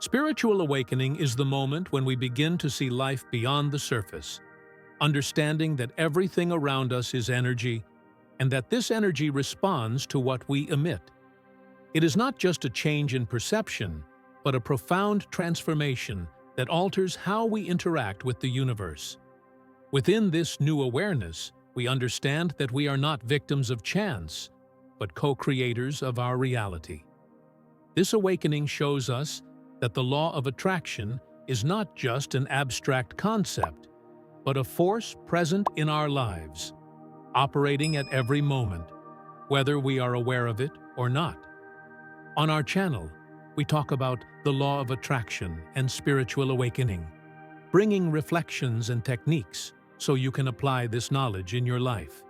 Spiritual awakening is the moment when we begin to see life beyond the surface, understanding that everything around us is energy and that this energy responds to what we emit. It is not just a change in perception, but a profound transformation that alters how we interact with the universe. Within this new awareness, we understand that we are not victims of chance, but co-creators of our reality. This awakening shows us that the law of attraction is not just an abstract concept, but a force present in our lives, operating at every moment, whether we are aware of it or not. On our channel, we talk about the law of attraction and spiritual awakening, bringing reflections and techniques so you can apply this knowledge in your life.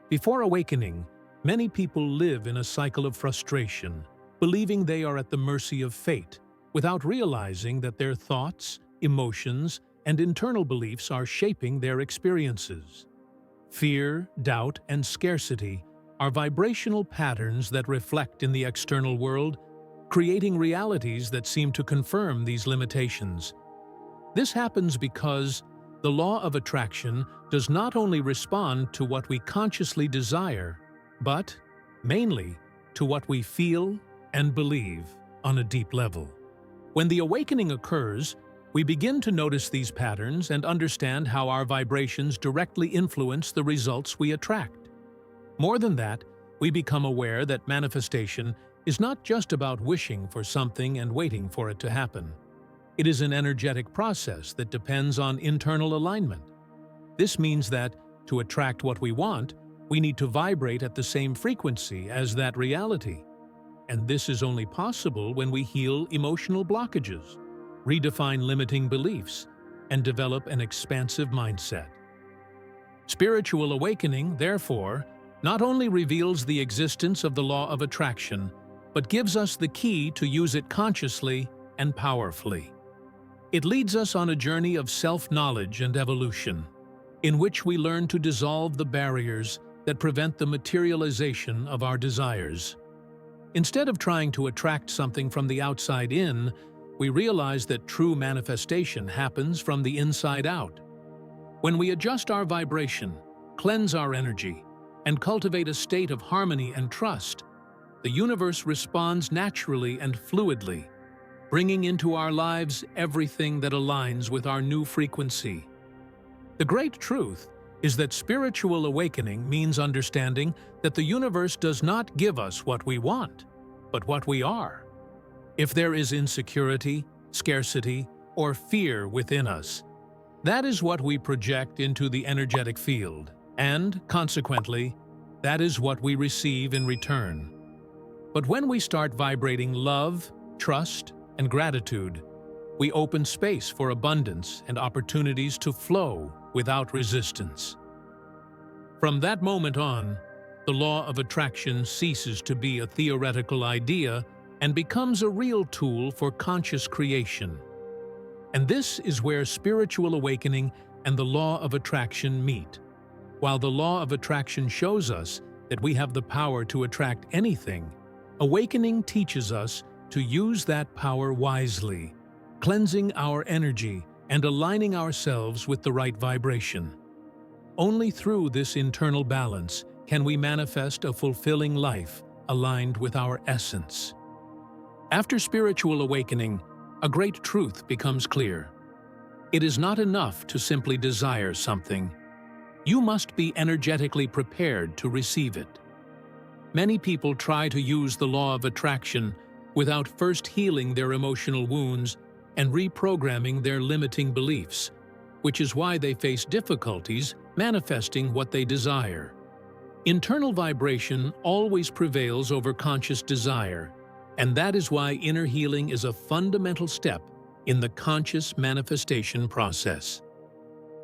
Before awakening, many people live in a cycle of frustration, believing they are at the mercy of fate, without realizing that their thoughts, emotions, and internal beliefs are shaping their experiences. Fear, doubt, and scarcity are vibrational patterns that reflect in the external world, creating realities that seem to confirm these limitations. This happens because the law of attraction does not only respond to what we consciously desire, but, mainly, to what we feel and believe on a deep level. When the awakening occurs, we begin to notice these patterns and understand how our vibrations directly influence the results we attract. More than that, we become aware that manifestation is not just about wishing for something and waiting for it to happen. It is an energetic process that depends on internal alignment. This means that, to attract what we want, we need to vibrate at the same frequency as that reality. And this is only possible when we heal emotional blockages, redefine limiting beliefs, and develop an expansive mindset. Spiritual awakening, therefore, not only reveals the existence of the law of attraction, but gives us the key to use it consciously and powerfully. It leads us on a journey of self-knowledge and evolution, in which we learn to dissolve the barriers that prevent the materialization of our desires. Instead of trying to attract something from the outside in, we realize that true manifestation happens from the inside out. When we adjust our vibration, cleanse our energy, and cultivate a state of harmony and trust, the universe responds naturally and fluidly, bringing into our lives everything that aligns with our new frequency. The great truth is that spiritual awakening means understanding that the universe does not give us what we want, but what we are. If there is insecurity, scarcity, or fear within us, that is what we project into the energetic field, and, consequently, that is what we receive in return. But when we start vibrating love, trust, and gratitude, we open space for abundance and opportunities to flow without resistance. From that moment on, the law of attraction ceases to be a theoretical idea and becomes a real tool for conscious creation. And this is where spiritual awakening and the law of attraction meet. While the law of attraction shows us that we have the power to attract anything, awakening teaches us to use that power wisely, cleansing our energy and aligning ourselves with the right vibration. Only through this internal balance can we manifest a fulfilling life aligned with our essence. After spiritual awakening, a great truth becomes clear. It is not enough to simply desire something. You must be energetically prepared to receive it. Many people try to use the law of attraction without first healing their emotional wounds and reprogramming their limiting beliefs, which is why they face difficulties manifesting what they desire. Internal vibration always prevails over conscious desire, and that is why inner healing is a fundamental step in the conscious manifestation process.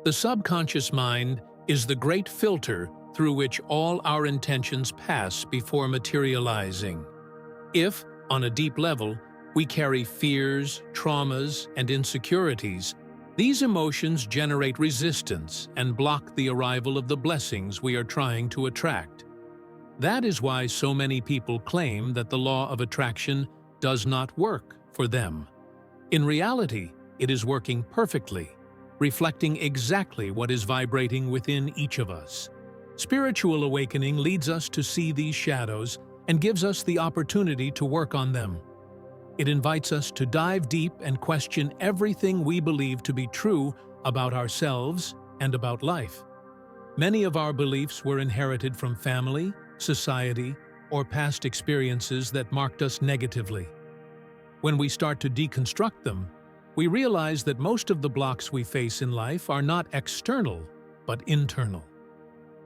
The subconscious mind is the great filter through which all our intentions pass before materializing. If, on a deep level, we carry fears, traumas, and insecurities, these emotions generate resistance and block the arrival of the blessings we are trying to attract. That is why so many people claim that the law of attraction does not work for them. In reality, it is working perfectly, reflecting exactly what is vibrating within each of us. Spiritual awakening leads us to see these shadows and gives us the opportunity to work on them. It invites us to dive deep and question everything we believe to be true about ourselves and about life. Many of our beliefs were inherited from family, society, or past experiences that marked us negatively. When we start to deconstruct them, we realize that most of the blocks we face in life are not external, but internal.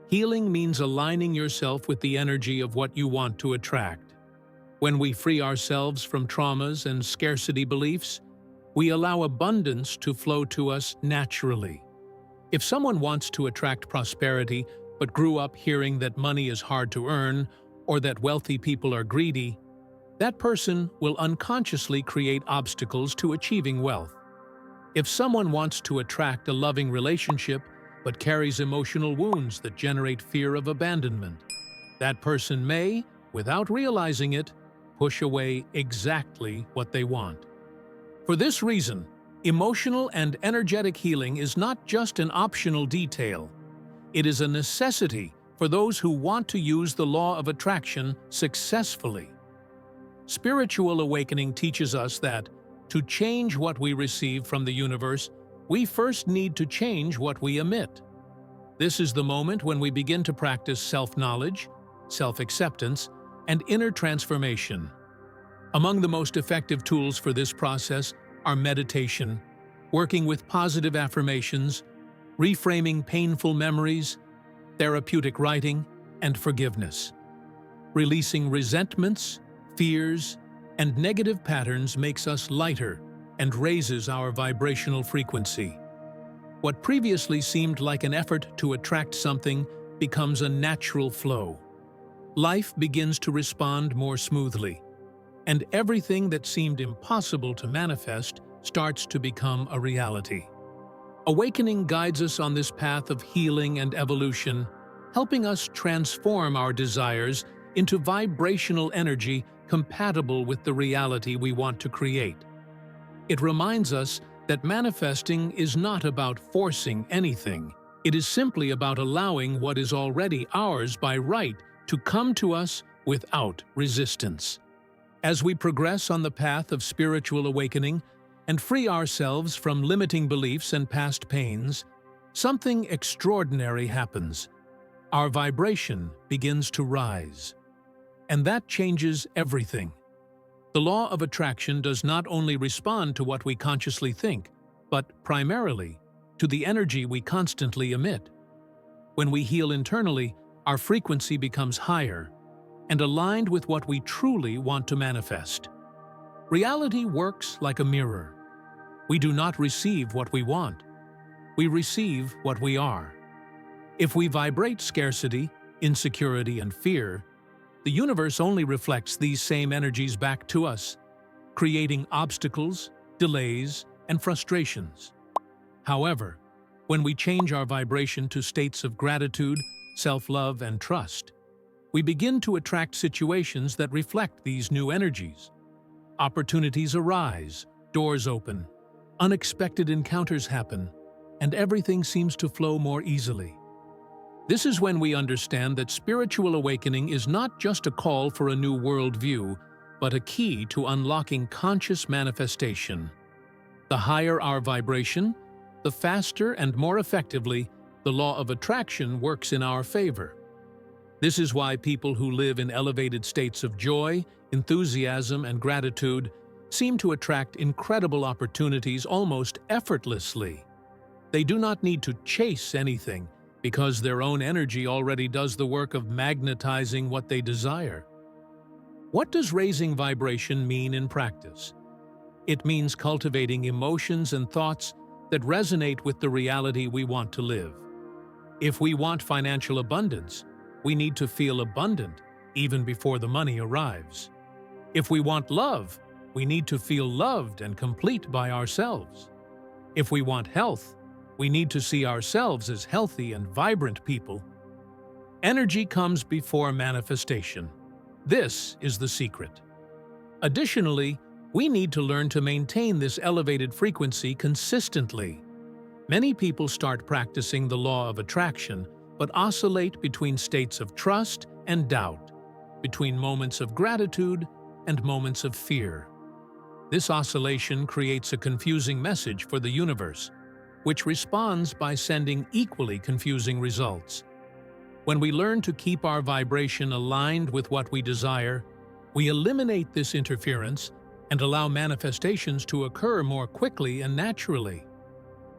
Healing means aligning yourself with the energy of what you want to attract. When we free ourselves from traumas and scarcity beliefs, we allow abundance to flow to us naturally. If someone wants to attract prosperity but grew up hearing that money is hard to earn or that wealthy people are greedy, that person will unconsciously create obstacles to achieving wealth. If someone wants to attract a loving relationship but carries emotional wounds that generate fear of abandonment, that person may, without realizing it, push away exactly what they want. For this reason, emotional and energetic healing is not just an optional detail. It is a necessity for those who want to use the law of attraction successfully. Spiritual awakening teaches us that, to change what we receive from the universe, we first need to change what we emit. This is the moment when we begin to practice self-knowledge, self-acceptance, and inner transformation. Among the most effective tools for this process are meditation, working with positive affirmations, reframing painful memories, therapeutic writing, and forgiveness. Releasing resentments, fears, and negative patterns makes us lighter and raises our vibrational frequency. What previously seemed like an effort to attract something becomes a natural flow. Life begins to respond more smoothly, and everything that seemed impossible to manifest starts to become a reality. Awakening guides us on this path of healing and evolution, helping us transform our desires into vibrational energy compatible with the reality we want to create. It reminds us that manifesting is not about forcing anything. It is simply about allowing what is already ours by right to come to us without resistance. As we progress on the path of spiritual awakening and free ourselves from limiting beliefs and past pains, something extraordinary happens. Our vibration begins to rise. And that changes everything. The law of attraction does not only respond to what we consciously think, but primarily to the energy we constantly emit. When we heal internally, our frequency becomes higher and aligned with what we truly want to manifest. Reality works like a mirror. We do not receive what we want. We receive what we are. If we vibrate scarcity, insecurity, and fear, the universe only reflects these same energies back to us, creating obstacles, delays, and frustrations. However, when we change our vibration to states of gratitude, self-love, and trust, we begin to attract situations that reflect these new energies. Opportunities arise, doors open, unexpected encounters happen, and everything seems to flow more easily. This is when we understand that spiritual awakening is not just a call for a new worldview, but a key to unlocking conscious manifestation. The higher our vibration, the faster and more effectively the law of attraction works in our favor. This is why people who live in elevated states of joy, enthusiasm, and gratitude seem to attract incredible opportunities almost effortlessly. They do not need to chase anything, because their own energy already does the work of magnetizing what they desire. What does raising vibration mean in practice? It means cultivating emotions and thoughts that resonate with the reality we want to live. If we want financial abundance, we need to feel abundant even before the money arrives. If we want love, we need to feel loved and complete by ourselves. If we want health, we need to see ourselves as healthy and vibrant people. Energy comes before manifestation. This is the secret. Additionally, We need to learn to maintain this elevated frequency consistently. Many people start practicing the law of attraction, but oscillate between states of trust and doubt, between moments of gratitude and moments of fear. This oscillation creates a confusing message for the universe, which responds by sending equally confusing results. When we learn to keep our vibration aligned with what we desire, we eliminate this interference and allow manifestations to occur more quickly and naturally.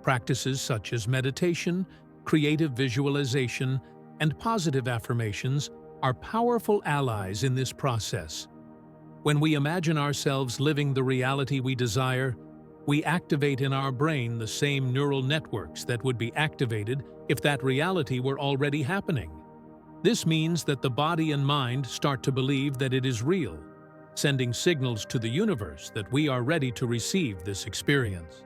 Practices such as meditation, creative visualization, and positive affirmations are powerful allies in this process. When we imagine ourselves living the reality we desire, we activate in our brain the same neural networks that would be activated if that reality were already happening. This means that the body and mind start to believe that it is real, sending signals to the universe that we are ready to receive this experience.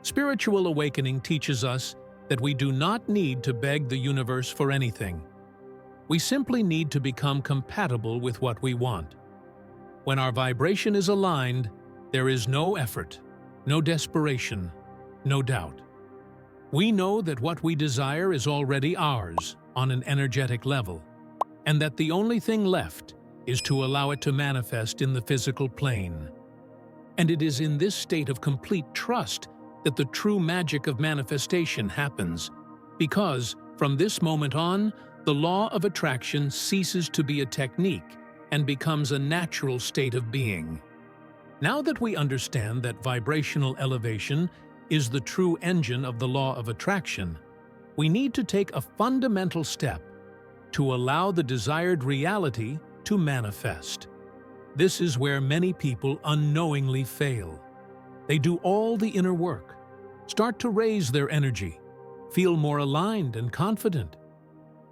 Spiritual awakening teaches us that we do not need to beg the universe for anything. We simply need to become compatible with what we want. When our vibration is aligned, there is no effort, no desperation, no doubt. We know that what we desire is already ours on an energetic level, and that the only thing left is to allow it to manifest in the physical plane. And it is in this state of complete trust that the true magic of manifestation happens, because from this moment on, the law of attraction ceases to be a technique and becomes a natural state of being. Now that we understand that vibrational elevation is the true engine of the law of attraction, we need to take a fundamental step to allow the desired reality to manifest. This is where many people unknowingly fail. They do all the inner work, start to raise their energy, feel more aligned and confident.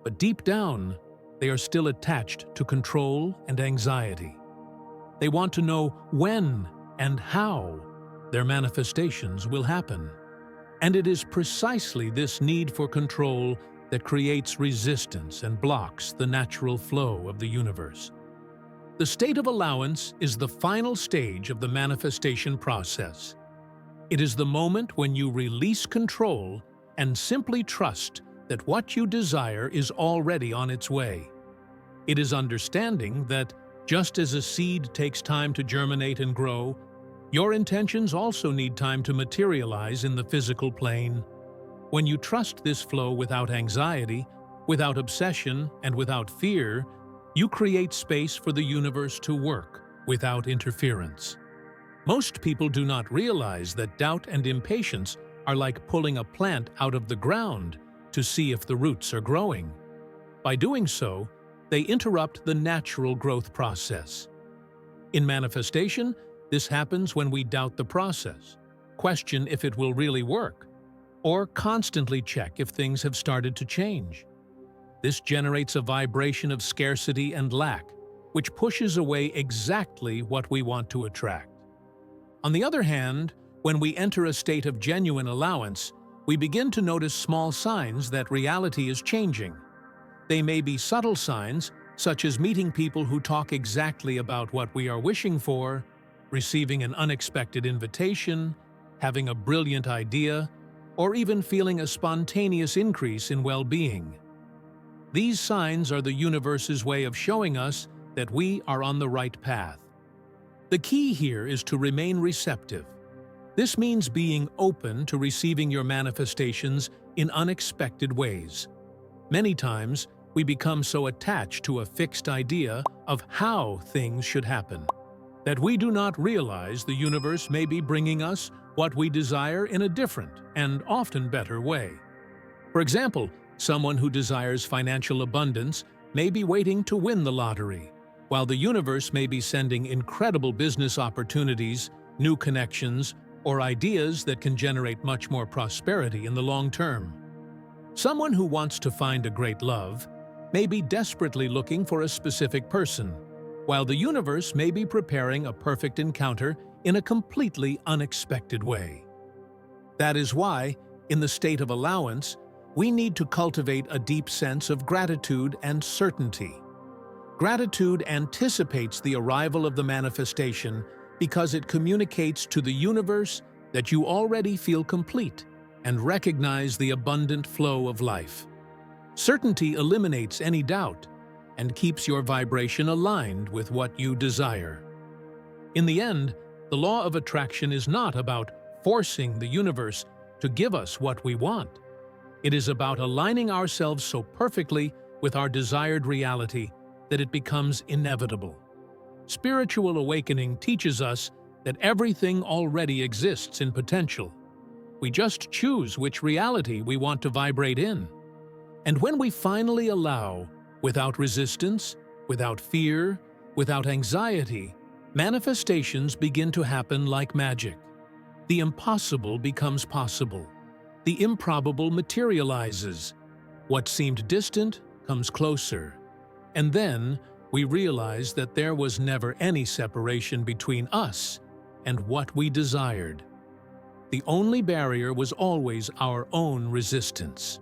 But deep down, they are still attached to control and anxiety. They want to know when and how their manifestations will happen. And it is precisely this need for control that creates resistance and blocks the natural flow of the universe. The state of allowance is the final stage of the manifestation process. It is the moment when you release control and simply trust that what you desire is already on its way. It is understanding that, just as a seed takes time to germinate and grow, your intentions also need time to materialize in the physical plane. When you trust this flow without anxiety, without obsession, and without fear, you create space for the universe to work without interference. Most people do not realize that doubt and impatience are like pulling a plant out of the ground to see if the roots are growing. By doing so, they interrupt the natural growth process. In manifestation, this happens when we doubt the process, question if it will really work, or constantly check if things have started to change. This generates a vibration of scarcity and lack, which pushes away exactly what we want to attract. On the other hand, when we enter a state of genuine allowance, we begin to notice small signs that reality is changing. They may be subtle signs, such as meeting people who talk exactly about what we are wishing for, receiving an unexpected invitation, having a brilliant idea, or even feeling a spontaneous increase in well-being. These signs are the universe's way of showing us that we are on the right path. The key here is to remain receptive. This means being open to receiving your manifestations in unexpected ways. Many times, we become so attached to a fixed idea of how things should happen that we do not realize the universe may be bringing us what we desire in a different and often better way. For example, someone who desires financial abundance may be waiting to win the lottery, while the universe may be sending incredible business opportunities, new connections, or ideas that can generate much more prosperity in the long term. Someone who wants to find a great love may be desperately looking for a specific person, while the universe may be preparing a perfect encounter in a completely unexpected way. That is why, in the state of allowance, we need to cultivate a deep sense of gratitude and certainty. Gratitude anticipates the arrival of the manifestation because it communicates to the universe that you already feel complete and recognize the abundant flow of life. Certainty eliminates any doubt and keeps your vibration aligned with what you desire. In the end, the law of attraction is not about forcing the universe to give us what we want. It is about aligning ourselves so perfectly with our desired reality that it becomes inevitable. Spiritual awakening teaches us that everything already exists in potential. We just choose which reality we want to vibrate in. And when we finally allow, without resistance, without fear, without anxiety, manifestations begin to happen like magic. The impossible becomes possible. The improbable materializes. What seemed distant comes closer. And then we realize that there was never any separation between us and what we desired. The only barrier was always our own resistance.